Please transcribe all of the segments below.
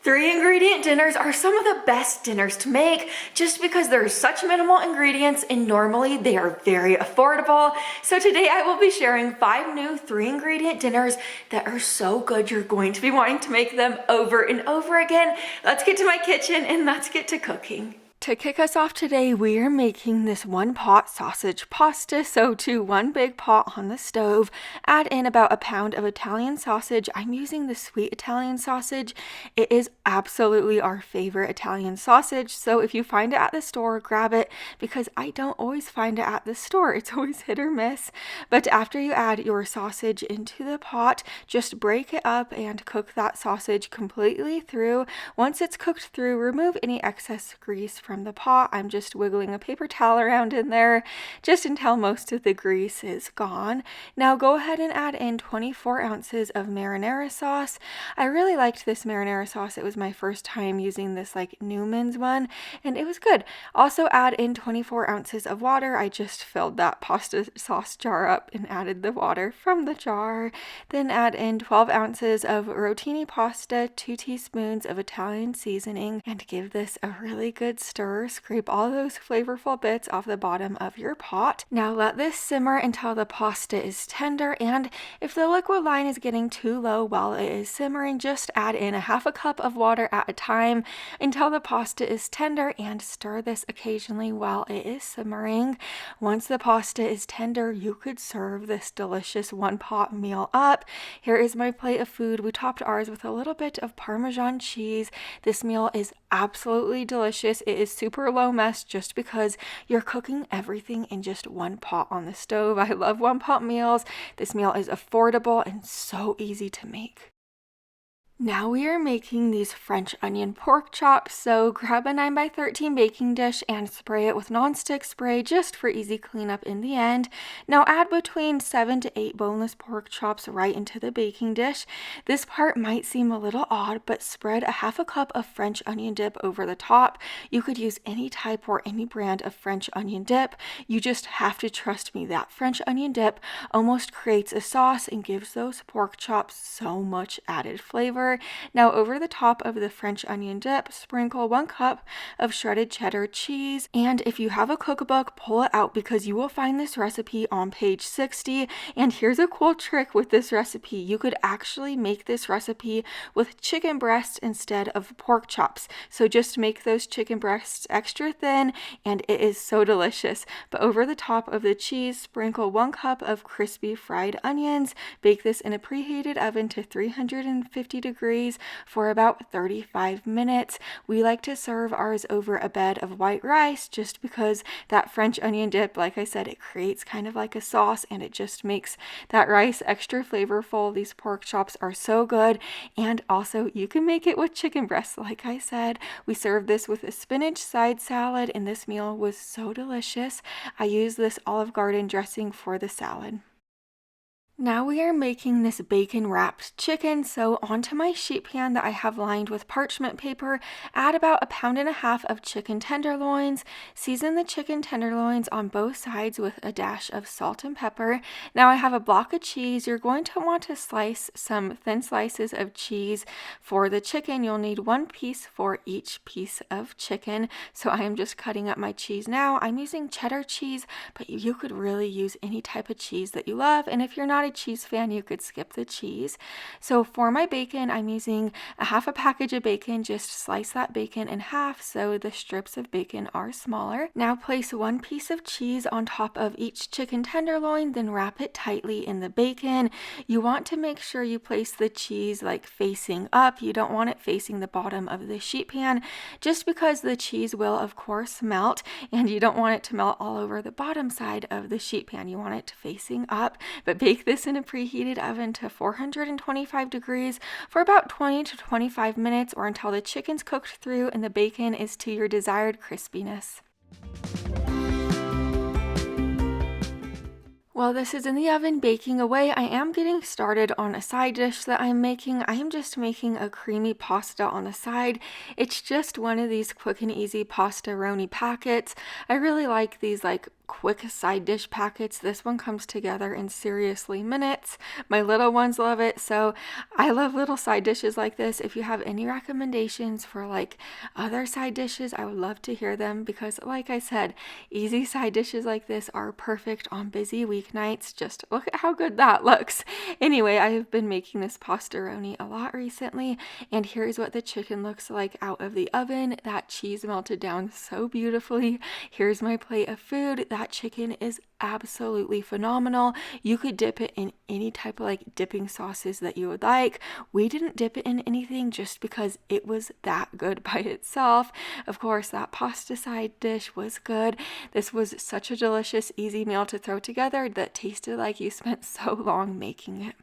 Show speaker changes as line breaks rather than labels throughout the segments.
3-ingredient dinners are some of the best dinners to make just because there's such minimal ingredients and normally they are very affordable. So today I will be sharing 5 new 3-ingredient dinners that are so good you're going to be wanting to make them over and over again. Let's get to my kitchen and let's get to cooking. To kick us off today, we are making this 1-pot sausage pasta. So to 1 big pot on the stove, add in about a pound of Italian sausage. I'm using the sweet Italian sausage. It is absolutely our favorite Italian sausage. So if you find it at the store, grab it because I don't always find it at the store. It's always hit or miss. But after you add your sausage into the pot, just break it up and cook that sausage completely through. Once it's cooked through, remove any excess grease from the pot. I'm just wiggling a paper towel around in there just until most of the grease is gone. Now go ahead and add in 24 ounces of marinara sauce. I really liked this marinara sauce. It was my first time using this like Newman's one and it was good. Also add in 24 ounces of water. I just filled that pasta sauce jar up and added the water from the jar. Then add in 12 ounces of rotini pasta, 2 teaspoons of Italian seasoning, and give this a really good stir. Scrape all those flavorful bits off the bottom of your pot. Now let this simmer until the pasta is tender, and if the liquid line is getting too low while it is simmering, just add in a half a cup of water at a time until the pasta is tender and stir this occasionally while it is simmering. Once the pasta is tender, you could serve this delicious 1-pot meal up. Here is my plate of food. We topped ours with a little bit of Parmesan cheese. This meal is absolutely delicious. It is super low mess just because you're cooking everything in just 1 pot on the stove. I love 1-pot meals. This meal is affordable and so easy to make. Now we are making these French onion pork chops, so grab a 9x13 baking dish and spray it with nonstick spray just for easy cleanup in the end. Now add between 7 to 8 boneless pork chops right into the baking dish. This part might seem a little odd, but spread a half a cup of French onion dip over the top. You could use any type or any brand of French onion dip. You just have to trust me, that French onion dip almost creates a sauce and gives those pork chops so much added flavor. Now over the top of the French onion dip, sprinkle 1 cup of shredded cheddar cheese. And if you have a cookbook, pull it out because you will find this recipe on page 60. And here's a cool trick with this recipe. You could actually make this recipe with chicken breasts instead of pork chops. So just make those chicken breasts extra thin and it is so delicious. But over the top of the cheese, sprinkle 1 cup of crispy fried onions. Bake this in a preheated oven to 350 degrees for about 35 minutes. We like to serve ours over a bed of white rice just because that French onion dip, like I said, it creates kind of like a sauce and it just makes that rice extra flavorful. These pork chops are so good, and also you can make it with chicken breasts. Like I said, we served this with a spinach side salad and this meal was so delicious. I use this Olive Garden dressing for the salad. Now we are making this bacon wrapped chicken, so onto my sheet pan that I have lined with parchment paper, add about 1.5 pounds of chicken tenderloins. Season the chicken tenderloins on both sides with a dash of salt and pepper. Now I have a block of cheese. You're going to want to slice some thin slices of cheese for the chicken. You'll need 1 piece for each piece of chicken. So I am just cutting up my cheese now. I'm using cheddar cheese, but you could really use any type of cheese that you love. And if you're not a cheese fan, you could skip the cheese. So for my bacon, I'm using a half a package of bacon. Just slice that bacon in half so the strips of bacon are smaller. Now place 1 piece of cheese on top of each chicken tenderloin, then wrap it tightly in the bacon. You want to make sure you place the cheese like facing up. You don't want it facing the bottom of the sheet pan just because the cheese will of course melt, and you don't want it to melt all over the bottom side of the sheet pan. You want it facing up, but bake this in a preheated oven to 425 degrees for about 20 to 25 minutes or until the chicken's cooked through and the bacon is to your desired crispiness. While this is in the oven baking away, I am getting started on a side dish that I'm making. I am just making a creamy pasta on the side. It's just one of these quick and easy pasta-roni packets. I really like these like quick side dish packets. This one comes together in seriously minutes. My little ones love it, so I love little side dishes like this. If you have any recommendations for like other side dishes, I would love to hear them, because like I said, easy side dishes like this are perfect on busy weeknights. Just look at how good that looks. Anyway, I have been making this pastaroni a lot recently, and here's what the chicken looks like out of the oven. That cheese melted down so beautifully. Here's my plate of food. That chicken is absolutely phenomenal. You could dip it in any type of like dipping sauces that you would like. We didn't dip it in anything just because it was that good by itself. Of course, that pasta side dish was good. This was such a delicious, easy meal to throw together that tasted like you spent so long making it.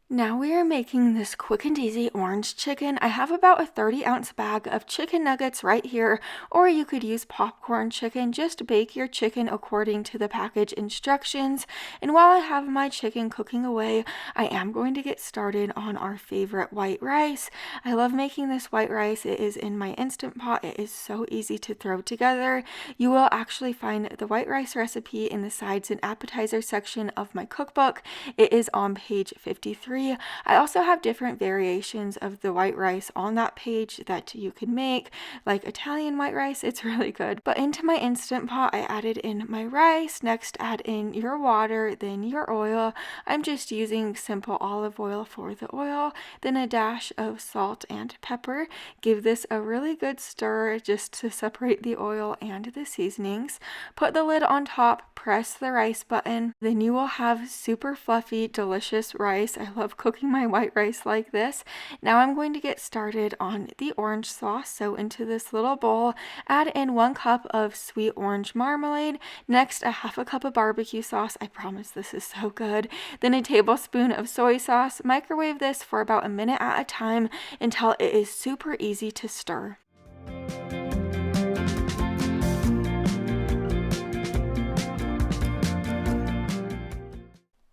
Now we are making this quick and easy orange chicken. I have about a 30-ounce bag of chicken nuggets right here, or you could use popcorn chicken. Just bake your chicken according to the package instructions. And while I have my chicken cooking away, I am going to get started on our favorite white rice. I love making this white rice. It is in my Instant Pot. It is so easy to throw together. You will actually find the white rice recipe in the sides and appetizer section of my cookbook. It is on page 53. I also have different variations of the white rice on that page that you can make, like Italian white rice. It's really good. But into my Instant Pot, I added in my rice. Next, add in your water, then your oil. I'm just using simple olive oil for the oil, then a dash of salt and pepper. Give this a really good stir just to separate the oil and the seasonings. Put the lid on top, press the rice button, then you will have super fluffy, delicious rice. I love cooking my white rice like this. Now I'm going to get started on the orange sauce. So into this little bowl, add in 1 cup of sweet orange marmalade. Next, a half a cup of barbecue sauce. I promise this is so good. Then a tablespoon of soy sauce. Microwave this for about a minute at a time until it is super easy to stir.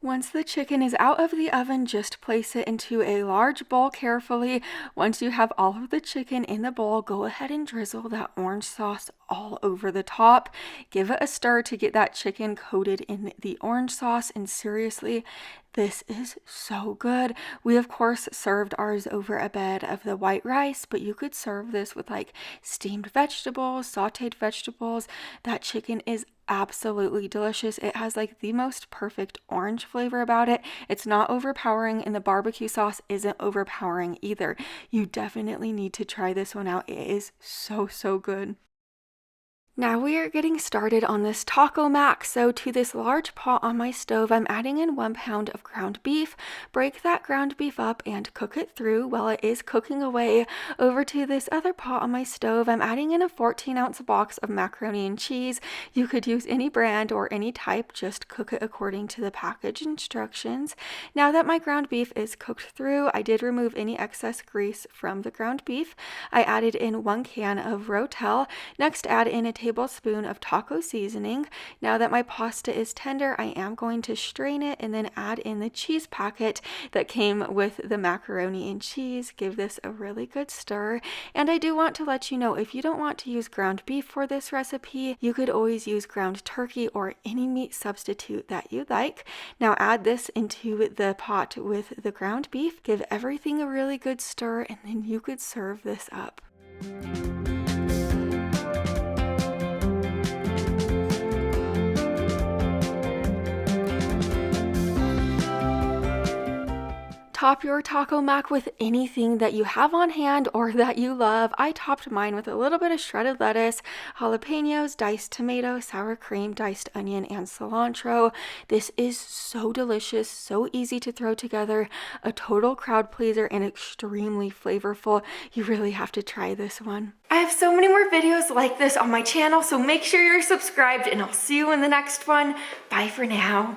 Once the chicken is out of the oven, just place it into a large bowl carefully. Once you have all of the chicken in the bowl, go ahead and drizzle that orange sauce all over the top. Give it a stir to get that chicken coated in the orange sauce, and seriously, this is so good. We of course served ours over a bed of the white rice, but you could serve this with like steamed vegetables, sauteed vegetables. That chicken is absolutely delicious. It has like the most perfect orange flavor about it. It's not overpowering, and the barbecue sauce isn't overpowering either. You definitely need to try this one out. It is so good. Now we are getting started on this taco mac. So to this large pot on my stove, I'm adding in 1 pound of ground beef. Break that ground beef up and cook it through while it is cooking away. Over to this other pot on my stove, I'm adding in a 14-ounce box of macaroni and cheese. You could use any brand or any type, just cook it according to the package instructions. Now that my ground beef is cooked through, I did remove any excess grease from the ground beef. I added in 1 can of Rotel. Next, add in a tablespoon of taco seasoning. Now that my pasta is tender, I am going to strain it and then add in the cheese packet that came with the macaroni and cheese. Give this a really good stir. And I do want to let you know, if you don't want to use ground beef for this recipe, you could always use ground turkey or any meat substitute that you like. Now add this into the pot with the ground beef. Give everything a really good stir, and then you could serve this up. Top your taco mac with anything that you have on hand or that you love. I topped mine with a little bit of shredded lettuce, jalapenos, diced tomato, sour cream, diced onion, and cilantro. This is so delicious, so easy to throw together, a total crowd pleaser, and extremely flavorful. You really have to try this one. I have so many more videos like this on my channel, so make sure you're subscribed, and I'll see you in the next one. Bye for now.